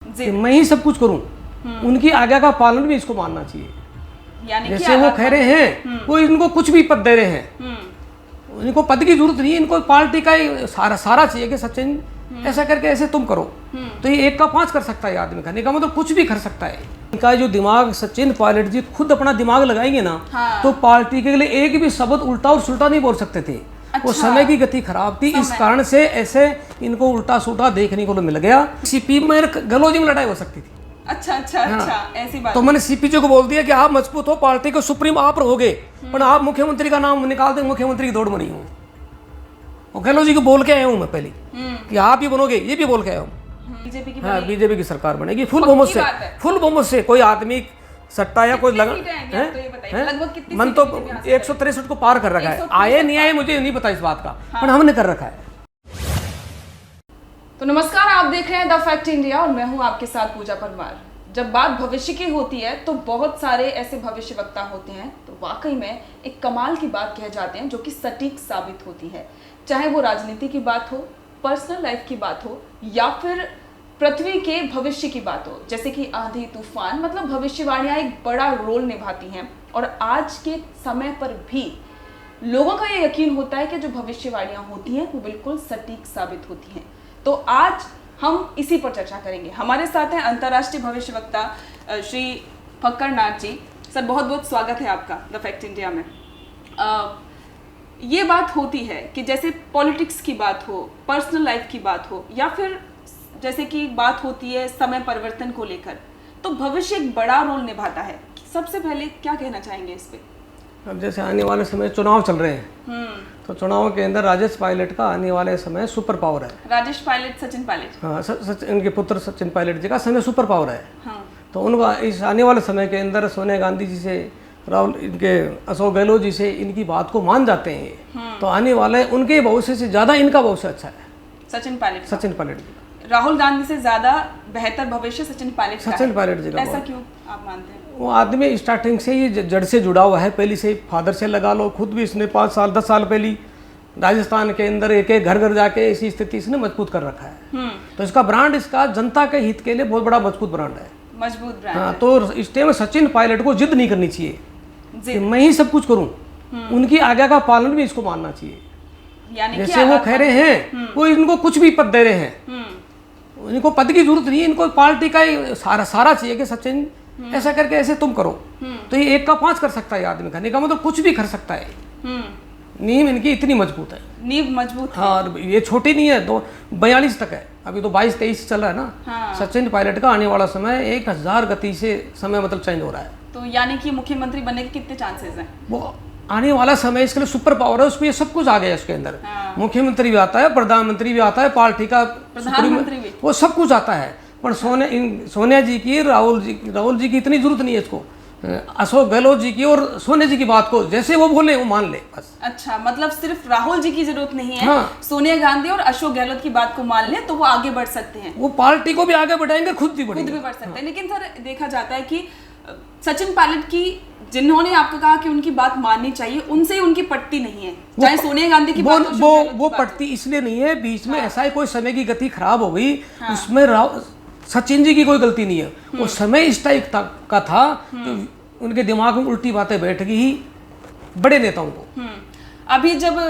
कि मैं ही सब कुछ करूं। उनकी आज्ञा का पालन भी इसको मानना चाहिए। यानी जैसे वो कह रहे हैं वो इनको कुछ भी पद दे रहे हैं, इनको पद की जरूरत नहीं है, इनको पार्टी का ही सारा चाहिए कि सचिन ऐसा करके ऐसे तुम करो। तो ये 1 का 5 कर सकता है आदमी, करने का मतलब कुछ भी कर सकता है। इनका जो दिमाग, सचिन पायलट जी खुद अपना दिमाग लगाएंगे ना, तो पार्टी के लिए एक भी शब्द उल्टा और सुल्टा नहीं बोल सकते थे। वो समय की गति खराब थी, इस कारण से ऐसे इनको उल्टा सूटा देखने को मिल गया। सीपी में गलोजी में लड़ाई हो सकती थी। अच्छा, ऐसी बात। तो मैंने सीपीजी को बोल दिया कि आप मजबूत हो, पार्टी को सुप्रीम आप रहोगे, पर आप मुख्यमंत्री का नाम निकाल दें, मुख्यमंत्री की दौड़ में नहीं हूँ। और गहलोत जी को बोल के आया हूँ मैं पहले कि आप ही बनोगे, ये भी बोल के आया हूँ। बीजेपी की सरकार बनेगी फुल बहुमत से। कोई आदमी सट्टा या कोई लगा मन तो 163 को पार कर रखा है। आए नहीं आए मुझे नहीं पता इस बात का, पर हमने कर रखा है। तो नमस्कार, आप देख रहे हैं द फैक्ट इंडिया और मैं हूं आपके साथ पूजा परमार। जब बात भविष्य की होती है तो बहुत सारे ऐसे भविष्यवक्ता होते हैं तो वाकई में एक कमाल की बात कह जाते हैं जो कि सटीक साबित होती है। चाहे वो राजनीति की बात हो, पर्सनल लाइफ की बात हो या फिर पृथ्वी के भविष्य की बात हो, जैसे कि आंधी तूफान, मतलब भविष्यवाणियां एक बड़ा रोल निभाती हैं। और आज के समय पर भी लोगों का ये यकीन होता है कि जो भविष्यवाणियां होती हैं वो बिल्कुल सटीक साबित होती हैं। तो आज हम इसी पर चर्चा करेंगे। हमारे साथ हैं अंतर्राष्ट्रीय भविष्यवक्ता श्री फक्कड़ नाथ जी। सर, बहुत बहुत स्वागत है आपका द फैक्ट इंडिया में। ये बात होती है कि जैसे पॉलिटिक्स की बात हो, पर्सनल लाइफ की बात हो या फिर जैसे कि बात होती है समय परिवर्तन को लेकर, तो भविष्य एक बड़ा रोल निभाता है। सबसे पहले क्या कहना चाहेंगे इस पे? अब जैसे आने वाले समय चुनाव चल रहे हैं, तो चुनाव के अंदर राजेश पायलट का आने वाले समय सुपर पावर है। राजेश पायलट, सचिन पायलट, हाँ, इनके पुत्र सचिन पायलट जी का समय सुपर पावर है। हाँ। तो उनका इस आने वाले समय के अंदर सोनिया गांधी जी से, राहुल, इनके अशोक गहलोत जी से इनकी बात को मान जाते हैं। तो आने वाले उनके भविष्य से ज्यादा इनका भविष्य अच्छा है। सचिन पायलट जी, राहुल गांधी से ज्यादा बेहतर भविष्य सचिन पायलट जी का। ऐसा क्यों आप मानते हैं? वो आदमी स्टार्टिंग से ही जड़ से जुड़ा हुआ है, पहले से फादर से लगा लो। खुद भी इसने 5 साल 10 साल पहले राजस्थान के अंदर एक एक घर घर जाके इसी स्थिति इसने मजबूत कर रखा है। तो इसका ब्रांड, इसका जनता के हित के लिए बहुत बड़ा मजबूत ब्रांड है। मजबूत ब्रांड। हाँ, तो इस टाइम सचिन पायलट को जिद नहीं करनी चाहिए कि मैं ही सब कुछ करूं। उनकी आज्ञा का पालन भी इसको मानना चाहिए। यानी जैसे वो कह रहे हैं वो इनको कुछ भी पद दे रहे हैं, इनको पद की जरूरत नहीं है, इनको पार्टी का ही सारा चाहिए कि सचिन ऐसा करके ऐसे तुम करो। तो ये 1 का 5 कर सकता है आदमी, करने का मतलब कुछ भी कर सकता है। नींव इनकी इतनी मजबूत है, नींव मजबूत है। हाँ, ये छोटी नहीं है, तो 42 तक है, अभी तो 22-23 चल रहा है ना। हाँ। सचिन पायलट का आने वाला समय 1000 गति से समय मतलब चेंज हो रहा है। तो यानी कि मुख्यमंत्री बनने के कितने चांसेस हैं? वो आने वाला समय इसके लिए सुपर पावर है, उसमें सब कुछ आ गया इसके अंदर। हाँ। मुख्यमंत्री भी आता है, प्रधानमंत्री भी आता है, पार्टी का प्रधानमंत्री भी, वो सब कुछ आता है। पर सोनिया जी की, राहुल जी की इतनी जरूरत नहीं है इसको। अशोक गहलोत जी की और सोनिया जी की बात को जैसे वो बोले वो मान ले बस। अच्छा, मतलब सिर्फ राहुल जी की जरूरत नहीं है। हाँ। सोनिया गांधी और अशोक गहलोत की बात को मान ले तो वो आगे बढ़ सकते हैं। वो पार्टी को भी आगे बढ़ाएंगे, खुद भी बढ़ सकते हैं। लेकिन सर, देखा जाता है कि सचिन पायलट की, जिन्होंने आपको कहा कि उनकी बात माननी चाहिए, उनसे उनकी पट्टी नहीं है। चाहे सोनिया गांधी की बात हो, वो पट्टी इसलिए नहीं है, बीच में ऐसा ही कोई समय की गति खराब हो गई, उसमें सचिन जी की कोई गलती नहीं है। वो समय इस टाइप का था कि उनके दिमाग में उल्टी बातें बैठ गई बड़े नेताओं को। अभी जब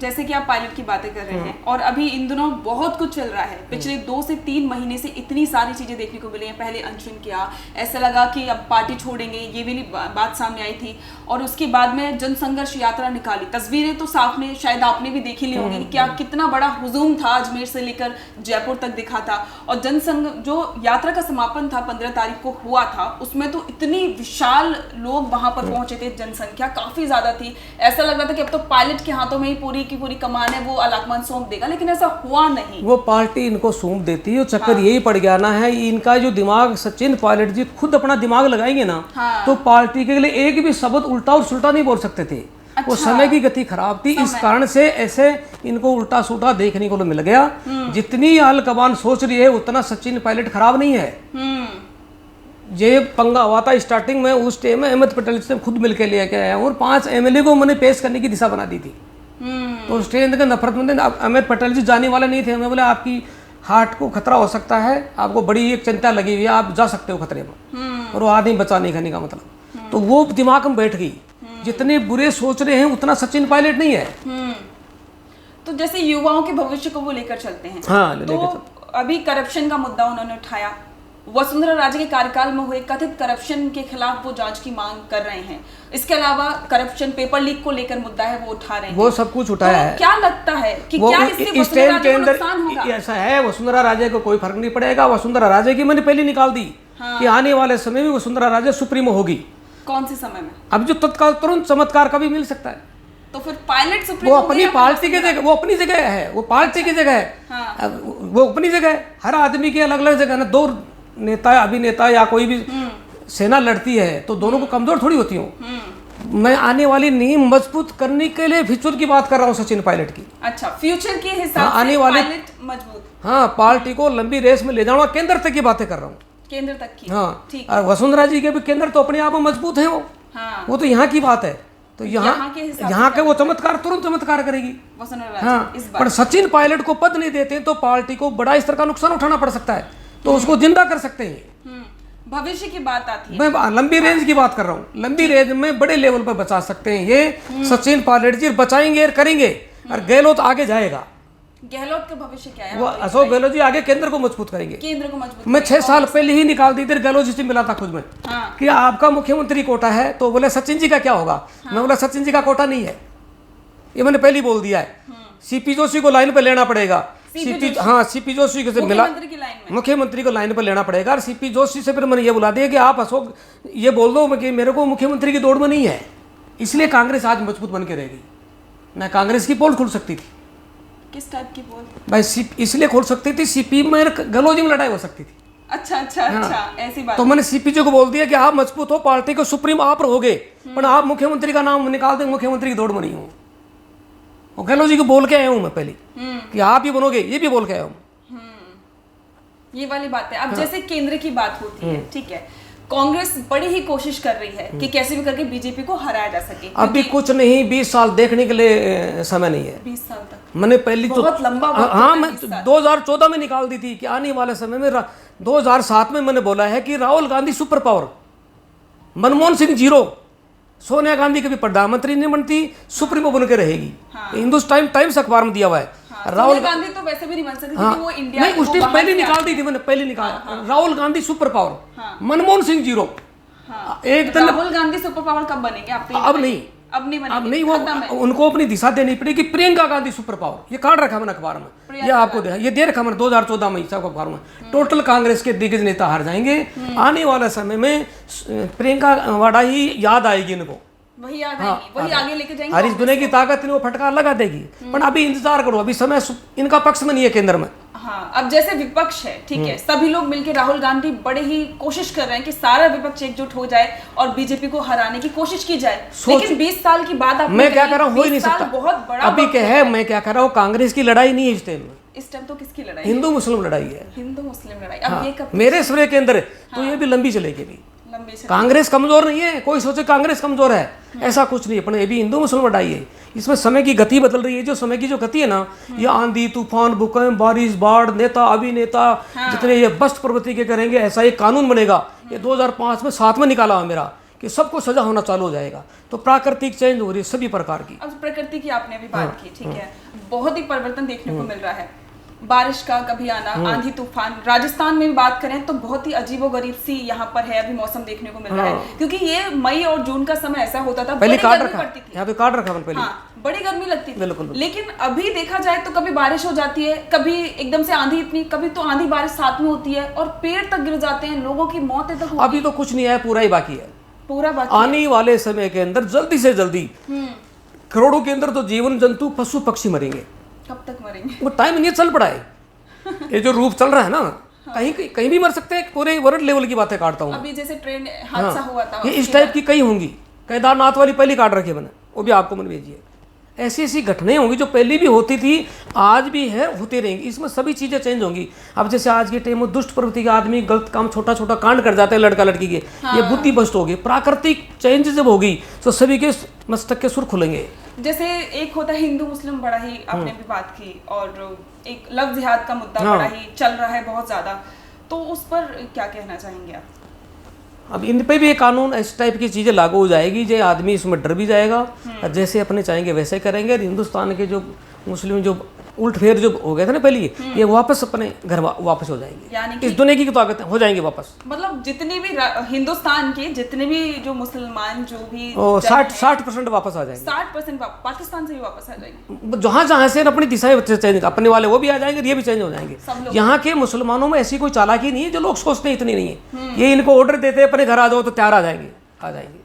जैसे कि आप पायलट की बातें कर रहे हैं और अभी इन दिनों बहुत कुछ चल रहा है, पिछले 2 से 3 महीने से इतनी सारी चीजें देखने को मिली हैं। पहले अनशन किया, ऐसा लगा कि अब पार्टी छोड़ेंगे, ये भी बात सामने आई थी। और उसके बाद में जनसंघर्ष यात्रा निकाली, तस्वीरें तो साफ में शायद आपने भी देखी ली होंगी कि क्या कितना बड़ा हुजूम था, अजमेर से लेकर जयपुर तक दिखा था। और जनसंघ जो यात्रा का समापन था 15 तारीख को हुआ था, उसमें तो इतनी विशाल लोग वहां पर पहुंचे थे, जनसंख्या काफी ज्यादा थी। ऐसा लग रहा था कि अब तो पायलट के हाथों में ही पूरी की पूरी कमान है, वो अलाकमान सौंप देगा, लेकिन ऐसा हुआ नहीं। वो पार्टी इनको सौंप देती है। चक्कर यही पड़ गया ना है, इनका जो दिमाग, सचिन पायलट जी खुद अपना दिमाग लगाएंगे ना, तो पार्टी के लिए एक भी शब्द उल्टा और सुल्टा नहीं बोल सकते थे। वो समय की गति खराब थी, इस कारण से ऐसे इनको उल्टा सूटा देखने को मिल गया। जितनी आलकमान सोच रही है उतना सचिन पायलट खराब नहीं है। ये पंगा हुआ था स्टार्टिंग में, उस टाइम में अहमद पटेल से खुद मिलकर लेके आया और 5 MLA को मैंने पेश करने की दिशा बना दी थी। तो उस टाइम के नफरत में अहमद पटेल जी जाने वाले नहीं थे। मैं बोले आपकी हार्ट को खतरा हो सकता है, आपको बड़ी एक चिंता लगी हुई है, आप जा सकते हो खतरे में, और वो आदमी बचा नहीं करने का मतलब। तो वो दिमाग में बैठ गई, जितने बुरे सोच रहे हैं उतना सचिन पायलट नहीं है। तो जैसे युवाओं के भविष्य को वो लेकर चलते हैं, हाँ, तो अभी करप्शन का मुद्दा उन्होंने उठाया, वसुंधरा राजे के कार्यकाल में हुए कथित करप्शन के खिलाफ वो जांच की मांग कर रहे हैं। इसके अलावा करप्शन पेपर लीक को लेकर मुद्दा है, वो उठा रहे हैं। वो सब कुछ उठाया है। क्या लगता है कि क्या इससे इस टाइम के अंदर होगा? ऐसा है, वसुंधरा राजे को कोई फर्क नहीं पड़ेगा। वसुंधरा राजे की मैंने पहले निकाल दी कि आने वाले समय में वसुंधरा राजे सुप्रीमो होगी। कौन से समय में? अब जो तत्काल तुरंत चमत्कार कभी मिल सकता है। तो फिर पायलट सुप्रीमो वो अपनी पार्टी की जगह, वो अपनी जगह है, वो पार्टी की जगह है, वो अपनी जगह है। हर आदमी की अलग अलग जगह ना, दो नेता अभिनेता या कोई भी सेना लड़ती है तो दोनों को कमजोर थोड़ी होती हूँ। मैं आने वाली नींव मजबूत करने के लिए फ्यूचर की बात कर रहा हूँ, सचिन पायलट की। अच्छा, फ्यूचर के हिसाब से आने वाले पायलट मजबूत, हाँ, पार्टी को लंबी रेस में ले जाना, केंद्र तक की बातें कर रहा हूँ, केंद्र तक की। हाँ, ठीक। और वसुंधरा जी के भी केंद्र तो अपने आप में मजबूत है, वो तो यहाँ की बात है। तो यहाँ के वो चमत्कार, तुरंत चमत्कार करेगी वसुंधरा राजे। हाँ, इस बात पर सचिन पायलट को पद नहीं देते तो पार्टी को बड़ा स्तर का नुकसान उठाना पड़ सकता है, तो उसको जिंदा कर सकते हैं। भविष्य की बात आती है, मैं लंबी रेंज की बात कर रहा हूँ, लंबी रेंज में बड़े लेवल पर बचा सकते हैं ये सचिन पायलट जी, बचाएंगे और करेंगे। और गहलोत आगे जाएगा। गहलोत का भविष्य क्या है? वो अशोक गहलोत जी आगे केंद्र को मजबूत करेंगे। केंद्र को मजबूत मैं 6 साल पहले ही निकाल दी थी, गहलोत जी से मिला था खुद में कि आपका मुख्यमंत्री कोटा है, तो बोले सचिन जी का क्या होगा? मैं बोला सचिन जी का कोटा नहीं है, ये मैंने पहले ही बोल दिया है। सीपी जोशी को लाइन पर लेना पड़ेगा। सीपी जोशी से मिला, मुख्यमंत्री को लाइन पर लेना पड़ेगा। और सीपी जोशी से फिर मैंने ये बुला दिया कि आप अशोक ये बोल दो कि मेरे को मुख्यमंत्री की दौड़ में नहीं है। इसलिए कांग्रेस आज मजबूत बन के रहेगी। मैं कांग्रेस की पोल खुल सकती थी। किस टाइप की पोल भाई? इसलिए खोल सकती थी, सीपी में गहलोत जी में लड़ाई हो सकती थी। अच्छा अच्छा अच्छा, ऐसी बात। तो मैंने सीपी जी को बोल दिया कि आप मजबूत हो, पार्टी को सुप्रीम आप रहोगे, पर आप मुख्यमंत्री का नाम निकाल दें, मुख्यमंत्री की दौड़ में नहीं हूँ। और गहलोत जी को बोल के आया हूँ मैं पहले कि आप ही बनोगे, ये भी बोल के आया हूँ। ये वाली बात है। अब जैसे केंद्र की बात होती है, ठीक है, कांग्रेस बड़ी ही कोशिश कर रही है कि कैसे भी करके बीजेपी को हराया जा सके। अभी कुछ नहीं, 20 साल देखने के लिए समय नहीं है। 20 साल तक मैंने पहली बहुत लंबा वक्त हाँ, है, मैं 20 साल। 2014 में निकाल दी थी कि आने वाले समय में 2007 में मैंने बोला है कि Rahul Gandhi super power, Manmohan Singh zero, Sonia Gandhi कभी प्रधानमंत्री नहीं बनती, सुप्रीमो बन के रहेगी। हिंदुस्तान टाइम्स अखबार में दिया हुआ है। राहुल गांधी तो वैसे भी नहीं बन सकती क्योंकि वो इंडिया नहीं, उस टाइम पहले निकाल दी थी मैंने, पहले निकाला। Rahul Gandhi super power, Manmohan Singh zero. एक दिन राहुल गांधी सुपर पावर कब बनेंगे? अब नहीं, अब नहीं बनेंगे। अब नहीं, वो उनको अपनी दिशा देनी पड़ेगी। प्रियंका गांधी सुपर पावर, ये कार्ड रखा मैंने अखबार में, ये आपको ये दे रखा मैंने 2014 में सब अखबार में। टोटल कांग्रेस के दिग्गज नेता हार जाएंगे। आने वाले समय में प्रियंका वाड़ा ही याद आएगी इनको, वही याद आएगी, वही आगे लेके जाएंगे। हरीश दुनिया की ताकत इनको फटकार लगा देगी। पर अभी इंतजार करो, अभी समय इनका पक्ष में नहीं है केंद्र में। हाँ, अब जैसे विपक्ष है, ठीक है, सभी लोग मिलकर राहुल गांधी बड़े ही कोशिश कर रहे हैं कि सारा विपक्ष एकजुट हो जाए और बीजेपी को हराने की कोशिश की जाए। लेकिन 20 साल की बात आप मैं क्या कर रहा हूँ, हो ही नहीं सकता। बहुत बड़ा अभी क्या है, मैं क्या कर रहा हूँ, कांग्रेस की लड़ाई नहीं है इस टाइम में। इस टाइम तो किसकी लड़ाई? हिंदू मुस्लिम लड़ाई है, हिंदू मुस्लिम लड़ाई। अब ये कब मेरे सूर्य के अंदर तो ये भी लंबी चलेगी। भी कांग्रेस कमजोर नहीं है, कोई सोचे कांग्रेस कमजोर है, ऐसा कुछ नहीं। अपने ये भी हिंदू मुस्लिम लड़ाई है। इसमें समय की गति बदल रही है। जो समय की जो गति है ना, ये आंधी तूफान भूकंप बारिश बाढ़, नेता अभिनेता जितने ये बस्त प्रवृत्ति के करेंगे, ऐसा एक कानून बनेगा। ये 2005 में 7 में निकाला हुआ मेरा कि सबको सजा होना चालू हो जाएगा। तो प्राकृतिक चेंज हो रही है सभी प्रकार की। अब प्रकृति की आपने भी बात की, ठीक है, बहुत ही परिवर्तन देखने को मिल रहा है। बारिश का कभी आना, आंधी तूफान। राजस्थान में भी बात करें तो बहुत ही अजीबोगरीब सी यहाँ पर है अभी मौसम देखने को मिल रहा है, क्योंकि ये मई और जून का समय ऐसा होता था, पहले कार्ड गर्मी पड़ती थी, यहाँ पे कार्ड रखा पहले, बड़ी गर्मी लगती थी। बिल्कुल। लेकिन अभी देखा जाए तो कभी बारिश हो जाती है, कभी एकदम से आंधी इतनी, कभी तो आंधी बारिश साथ में होती है और पेड़ तक गिर जाते हैं, लोगों की मौतें तक। अभी तो कुछ नहीं है, पूरा ही बाकी है, पूरा बाकी। आने वाले समय के अंदर जल्दी से जल्दी करोड़ों के अंदर तो जीवन जंतु पशु पक्षी मरेंगे। कब तक मरेंगे? वो टाइम नहीं चल पड़ा है। ये जो रूप चल रहा है ना, कहीं भी मर सकते हैं। पूरे वर्ल्ड लेवल की बातें काटता हूँ। अभी जैसे ट्रेन हादसा हुआ था, ये इस टाइप की कई होंगी। केदारनाथ वाली पहली काट रखी है मैंने, वो भी आपको मैंने भेजी है। ऐसी ऐसी घटनाएं होंगी जो पहले भी होती थी, आज भी है, होती रहेंगी। इसमें सभी चीजें चेंज होंगी। अब जैसे आज के टाइम में दुष्ट प्रवृत्ति का आदमी गलत काम, छोटा छोटा कांड कर जाते हैं लड़का लड़की के, ये बुद्धि भ्रष्ट होगी। प्राकृतिक चेंज जब होगी तो सभी के मस्तक के सुर खुलेंगे। जैसे एक होता है हिंदू मुस्लिम, बड़ा ही आपने भी बात की, और एक लव जिहाद का मुद्दा बड़ा ही चल रहा है बहुत ज्यादा, तो उस पर क्या कहना चाहेंगे आप? अब इन पे भी एक कानून इस टाइप की चीज़ें लागू हो जाएगी, जो आदमी इसमें डर भी जाएगा और जैसे अपने चाहेंगे वैसे करेंगे। और हिंदुस्तान के जो मुस्लिम जो उल्ट फेर जो हो गए थे ना पहले, ये वापस अपने घर वापस हो जाएंगे, यानी इस दुनिया की ताकत हो जाएंगे वापस। मतलब जितने भी हिंदुस्तान के जितने भी जो मुसलमान जो भी 60% वापस आ जाएंगे, 60% पाकिस्तान से भी वापस आ जाएंगे। जहाँ जहाँ से अपनी दिशाएं चेंज, अपने वाले वो भी आ जाएंगे, ये भी चेंज हो जाएंगे। यहाँ के मुसलमानों में ऐसी कोई चालाकी नहीं है, जो लोग सोचते हैं इतनी नहीं है। ये इनको ऑर्डर देते हैं अपने घर आ जाओ तो तैयार आ जाएंगे।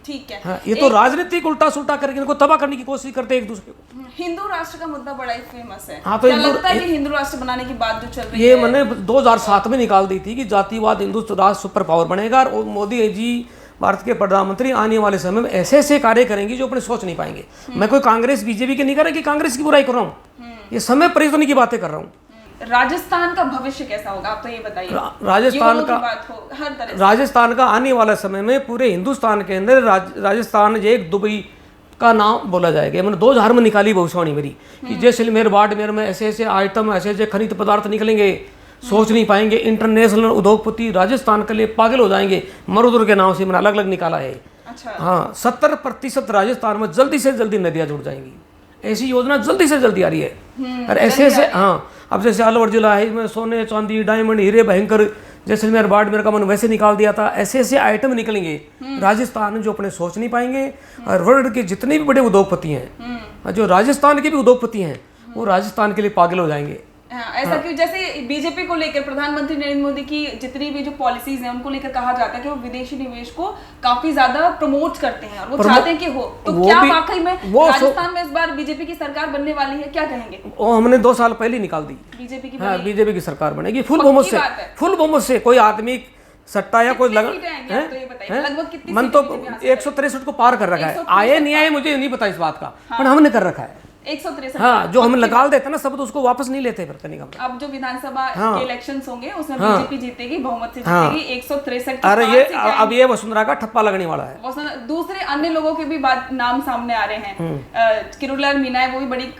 ठीक है। हाँ, ये तो राजनीतिक उल्टा सुल्टा करके इनको तबाह करने की कोशिश करते हैं एक दूसरे को। हिंदू राष्ट्र का मुद्दा बड़ा ही फेमस है। हाँ, तो क्या लगता है कि हिंदू राष्ट्र बनाने की बात जो चल रही है, ये मैंने 2007 में निकाल दी थी कि जातिवाद हिंदू राष्ट्र सुपर पावर बनेगा, और मोदी जी भारत के प्रधानमंत्री आने वाले समय में ऐसे ऐसे कार्य करेंगे जो अपने सोच नहीं पाएंगे। मैं कोई कांग्रेस बीजेपी के नहीं कर रहा कि कांग्रेस की बुराई कर रहा हूँ, ये समय परिवर्तन की बातें कर रहा हूँ। राजस्थान का भविष्य कैसा होगा, आप तो ये बताइए। राजस्थान का बात हो हर तरह राजस्थान का आने वाला समय में पूरे हिंदुस्तान के अंदर राजस्थान एक दुबई का नाम बोला जाएगा। मैंने 2000 में निकाली भविष्यवाणी मेरी कि जैसलमेर बाड़मेर में ऐसे ऐसे आइटम, ऐसे ऐसे खनिज पदार्थ निकलेंगे, सोच नहीं पाएंगे। इंटरनेशनल उद्योगपति राजस्थान के लिए पागल हो जाएंगे। मरुदुर के नाम से मैंने अलग अलग निकाला है। अच्छा। हाँ, 70% राजस्थान में जल्दी से जल्दी नदियाँ जुड़ जाएंगी। ऐसी योजना जल्दी से जल्दी आ रही है। और ऐसे ऐसे हाँ, अब जैसे अलवर जिला है, इसमें सोने चांदी डायमंड हीरे भयंकर, जैसलमेर बाड़मेर का मैंने वैसे निकाल दिया था। ऐसे ऐसे आइटम निकलेंगे राजस्थान में जो अपने सोच नहीं पाएंगे। और वर्ल्ड के जितने भी बड़े उद्योगपति हैं, जो राजस्थान के भी उद्योगपति हैं, वो राजस्थान के लिए पागल हो जाएंगे। ऐसा क्यों? जैसे बीजेपी को लेकर प्रधानमंत्री नरेंद्र मोदी की जितनी भी जो पॉलिसीज हैं उनको लेकर कहा जाता है कि वो विदेशी निवेश को काफी ज्यादा प्रमोट करते हैं और वो चाहते हैं कि हो, तो क्या वाकई में राजस्थान में इस बार बीजेपी की सरकार बनने वाली है? क्या कहेंगे? वो हमने 2 साल पहले निकाल दी बीजेपी की। हाँ, बीजेपी की सरकार बनेगी फुल बहुमत से। कोई आदमी सट्टा या कोई लगभग मन तो 163 को पार कर रखा है। आए नहीं आए मुझे नहीं पता इस बात का, पर हमने कर रखा है 163। हाँ, जो हम निकाल देते ना सब, तो उसको वापस नहीं लेते फिर कहीं का। अब जो विधानसभा के इलेक्शंस होंगे उसमें बीजेपी जीतेगी, बहुमत से जीतेगी। 163। अरे ये अब ये वसुंधरा का ठप्पा लगने वाला है। दूसरे अन्य लोगों के भी नाम सामने आ रहे हैं। किरोड़लाल मीना है, वो भी बड़ी,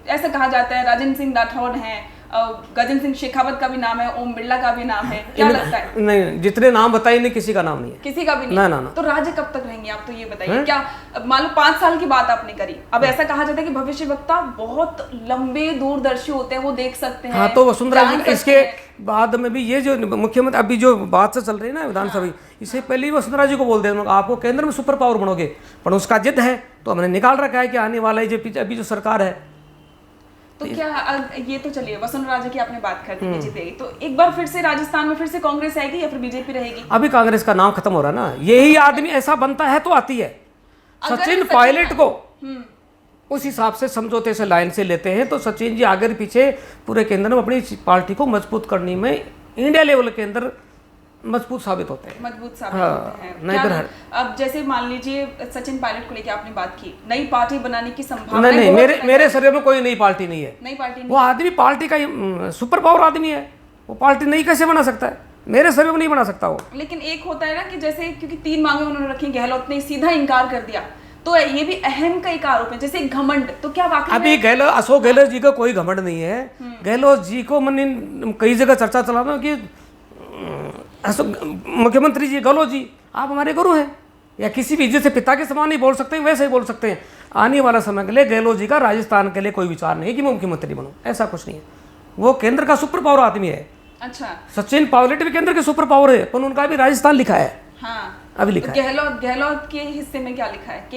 ऐसा कहा जाता है। राजेंद्र सिंह राठौड़ हैं, गजेंद्र सिंह शेखावत का भी नाम है, ओम बिरला का भी नाम है। क्या लगता है? नहीं, जितने नाम बताए नहीं, किसी का नाम नहीं है, किसी का भी नहीं। ना। तो राज्य कब तक रहेंगे आप तो ये बताइए। क्या मान लो 5 साल की बात आपने करी, अब ऐसा कहा जाता है कि भविष्यवक्ता बहुत लंबे दूरदर्शी होते हैं, वो देख सकते हैं। हाँ, तो वसुंधरा जी इसके बाद में भी ये जो मुख्यमंत्री अभी जो बात से चल रही है ना विधानसभा, इससे पहले ही वसुंधरा जी को बोल दें आपको केंद्र में सुपर पावर बनोगे, पर उसका जिद है तो हमने निकाल रखा है कि आने वाला है अभी जो सरकार है। तो क्या ये तो चलिए वसुंधरा राजे की आपने बात कर दी जीतेगी, तो एक बार फिर से राजस्थान में फिर से कांग्रेस आएगी या फिर बीजेपी रहेगी? अभी कांग्रेस का नाम खत्म हो रहा है ना, यही आदमी ऐसा बनता है तो आती है। सचिन पायलट को उस हिसाब से समझौते से लाइन से लेते हैं, तो सचिन जी आगे पीछे पूरे केंद्र में अपनी पार्टी को मजबूत करने में इंडिया लेवल के अंदर मजबूत साबित होते हैं। होते हैं। नहीं तो अब जैसे मान लीजिए सचिन पायलट को लेकर आपने बात की, नई पार्टी बनाने की संभावना नहीं, मेरे शरीर में कोई नई पार्टी नहीं है। नई पार्टी नहीं। वो आदमी पार्टी का सुपर पावर आदमी है, वो पार्टी नहीं कैसे बना सकता है? मेरे शरीर में नहीं बना सकता वो। लेकिन एक होता है ना कि जैसे क्योंकि 3 मांगे उन्होंने रखी, गहलोत ने सीधा इनकार कर दिया, तो ये भी अहम का एक आरोप है, जैसे घमंड। तो क्या वाकई अभी अशोक गहलोत जी का कोई घमंड नहीं है। गहलोत जी को मैंने कई जगह चर्चा चला रहा हूँ कि मुख्यमंत्री जी गहलोत जी आप हमारे गुरु हैं, या किसी भी इज्जत से पिता के समान नहीं बोल सकते, वैसे ही बोल सकते हैं। आने वाला समय के लिए गहलोत जी का राजस्थान के लिए कोई विचार नहीं कि मैं मुख्यमंत्री बनूं, ऐसा कुछ नहीं है। वो केंद्र का सुपर पावर आदमी है। अच्छा, सचिन पायलट भी केंद्र के सुपर पावर है, पर उनका भी राजस्थान लिखा है। हाँ, अभी लिखा है। गहलोत के हिस्से में क्या लिखा है?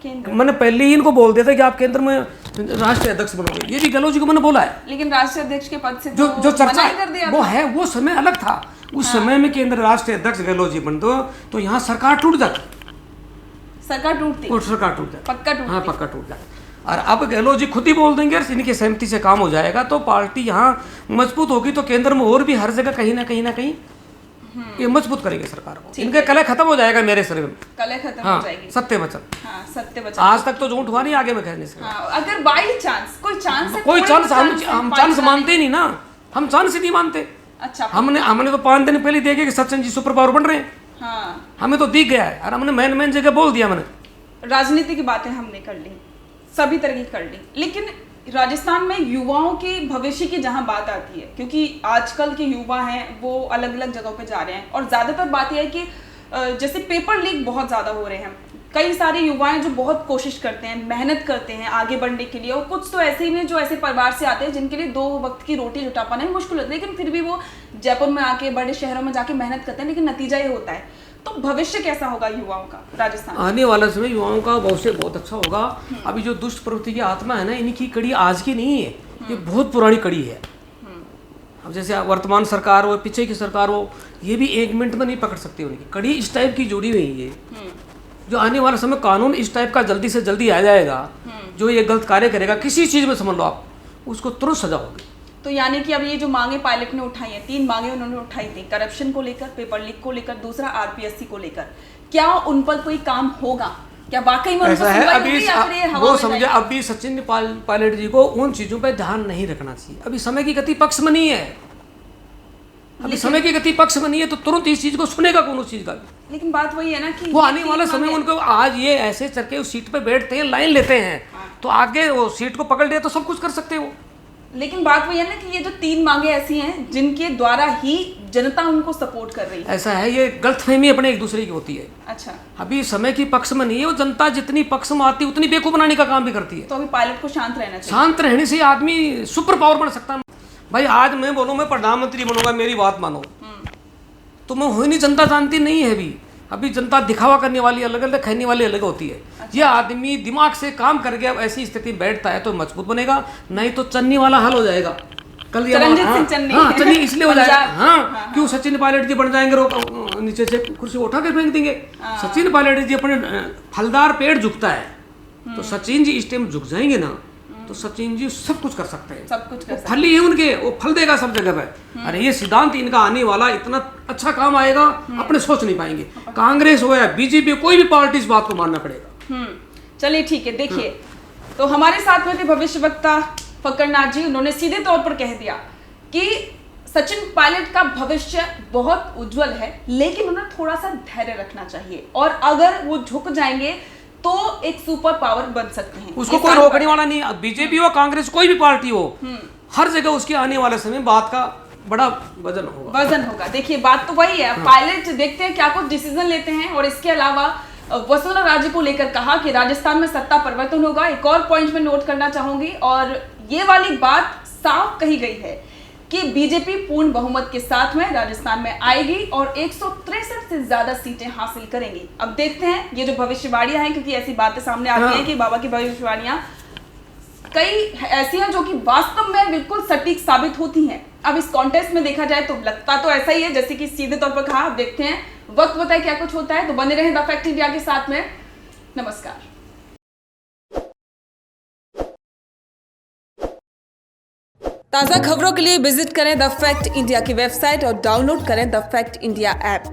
केंद्र। मैंने पहले ही इनको बोल दिया था कि आप केंद्र में राष्ट्रीय अध्यक्ष बनोगे, ये भी गहलोत जी को मैंने बोला है। लेकिन राष्ट्रीय अध्यक्ष के पद से जो चर्चा वो है, वो समय अलग था। उस समय में केंद्र राष्ट्रीय अध्यक्ष गहलोत जी बन दो तो यहाँ सरकार टूट जाती, सरकार टूट जाती, पक्का टूट जाती। और अब गहलोत जी खुद ही बोल देंगे इनकी सहमति से काम हो जाएगा तो पार्टी यहाँ मजबूत होगी, तो केंद्र में और भी हर जगह कहीं ना कहीं ये मजबूत करेंगे सरकार को। इनके कलह खत्म हो जाएगा मेरे शरीर में, कलह खत्म हो जाएगी। सत्य वचन। सत्य वचन। आज तक तो झूठ हुआ नहीं, आगे में कहने से। अगर बाई चांस कोई चांस हम चांस मानते ही नहीं ना, हम चांस ही नहीं मानते। अच्छा, हमने तो 5 दिन पहले देखे कि सचिन जी सुपर पावर बन रहे हैं। हाँ, हमें तो दिख गया है और हमने मैन जगह बोल दिया मैंने राजनीति की बातें हमने कर ली, सभी तरह की कर ली, लेकिन राजस्थान में युवाओं के भविष्य की जहां बात आती है, क्योंकि आजकल के युवा हैं वो अलग अलग जगहों पे जा रहे हैं और ज़्यादातर बात यह है कि जैसे पेपर लीक बहुत ज़्यादा हो रहे हैं। कई सारे युवा हैं जो बहुत कोशिश करते हैं, मेहनत करते हैं आगे बढ़ने के लिए, और कुछ तो ऐसे ही हैं जो ऐसे परिवार से आते हैं जिनके लिए 2 वक्त की रोटी जुटा पाना ही मुश्किल होता है, लेकिन फिर भी वो जयपुर में आके, बड़े शहरों में जाके मेहनत करते हैं, लेकिन नतीजा ये होता है। तो भविष्य कैसा होगा युवाओं का राजस्थान? आने वाला समय युवाओं का भविष्य बहुत अच्छा होगा। अभी जो दुष्ट प्रवृत्ति की आत्मा है ना, इनकी कड़ी आज की नहीं है, ये बहुत पुरानी कड़ी है। अब जैसे वर्तमान सरकार हो, पीछे की सरकार हो, ये भी 1 मिनट में नहीं पकड़ सकती। उनकी कड़ी इस टाइप की जुड़ी हुई है। जो आने वाला समय कानून इस टाइप का जल्दी से जल्दी आ जाएगा, जो ये गलत कार्य करेगा किसी चीज में, समझ लो आप, उसको तुरंत सजा होगी। तो यानी कि अब ये जो मांगे पायलट ने उठाई हैं, 3 मांगे उन्होंने उठाई थी, करप्शन को लेकर, पेपर लीक को लेकर, दूसरा आरपीएससी को लेकर, क्या उन पर कोई काम होगा? क्या वाकई में ऐसा है? अभी वो समझे, अभी सचिन पायलट जी को उन चीजों पर ध्यान नहीं रखना चाहिए। अभी समय की गति पक्ष में नहीं है, अभी समय की गति पक्ष में नहीं है, तो तुरंत इस चीज को सुनेगा कौन उस चीज का। लेकिन बात वही है ना कि वो आने वाला समय उनको, आज ये ऐसे चल के उस सीट पे बैठते हैं, लाइन लेते हैं, तो आगे वो सीट को पकड़ लिया तो सब कुछ कर सकते हैं वो। लेकिन बात वही है ना कि ये जो 3 मांगे ऐसी हैं जिनके द्वारा ही जनता उनको सपोर्ट कर रही है। ऐसा है, ये गलतफहमी अपने एक दूसरे की होती है। अच्छा, अभी समय की पक्ष में नहीं है वो, जनता जितनी पक्ष में आती है उतनी बेवकूफ बनाने का काम भी करती है। तो अभी पायलट को शांत रहना चाहिए। शांत रहने से आदमी सुपर पावर बन सकता है। भाई आज मैं बोलूँ मैं प्रधानमंत्री बनूंगा, मेरी बात मानो, तो मैं हुई नहीं, जनता जानती नहीं है। अभी जनता दिखावा करने वाली अलग अलग, कहने वाली अलग होती है। अच्छा। ये आदमी दिमाग से काम कर गया, ऐसी स्थिति बैठता है तो मजबूत बनेगा, नहीं तो चन्नी वाला हल हो जाएगा। कल ये चन्नी इसलिए हो जाएगा, हाँ, क्यों सचिन पायलट जी बन जाएंगे, नीचे से कुर्सी उठा के फेंक देंगे। सचिन पायलट जी अपने फलदार पेड़ झुकता है, तो सचिन जी इस टाइम झुक जाएंगे ना, तो सचिन जी सब कुछ कर सकते हैं, सब कुछ कर सकते हैं। फल ही है उनके, वो फल देगा सब जगह पे। अरे ये सिद्धांत इनका आने वाला इतना अच्छा काम आएगा, अपने सोच नहीं पाएंगे। कांग्रेस हो या बीजेपी, कोई भी पार्टी इस बात को मानना पड़ेगा। चलिए ठीक है, देखिए तो हमारे साथ में थे भविष्यवक्ता फक्कड़नाथ जी। उन्होंने सीधे तौर पर कह दिया कि सचिन पायलट का भविष्य बहुत उज्जवल है, लेकिन उन्हें थोड़ा सा धैर्य रखना चाहिए, और अगर वो झुक जाएंगे तो एक सुपर पावर बन सकते हैं। उसको कोई रोकने वाला नहीं, बीजेपी हो, कांग्रेस, कोई भी पार्टी हो, हर जगह उसके आने वाले समय बात का बड़ा वजन होगा। देखिए बात तो वही है। पायलट देखते हैं क्या कुछ डिसीजन लेते हैं। और इसके अलावा वसुंधरा राजे को लेकर कहा कि राजस्थान में सत्ता परिवर्तन होगा। एक और पॉइंट में नोट करना चाहूंगी, और ये वाली बात साफ कही गई है कि बीजेपी पूर्ण बहुमत के साथ में राजस्थान में आएगी और 163 से ज्यादा सीटें हासिल करेंगी। अब देखते हैं ये जो भविष्यवाणियां हैं, क्योंकि ऐसी बातें सामने आती हैं कि बाबा की भविष्यवाणियां कई ऐसी हैं जो कि वास्तव में बिल्कुल सटीक साबित होती हैं। अब इस कॉन्टेस्ट में देखा जाए तो लगता तो ऐसा ही है जैसे कि सीधे तौर पर कहा। अब देखते हैं, वक्त बताए क्या कुछ होता है। तो बने रहें द फैक्ट इंडिया के साथ में। नमस्कार। ताज़ा खबरों के लिए विजिट करें द फैक्ट इंडिया की वेबसाइट और डाउनलोड करें द फैक्ट इंडिया ऐप।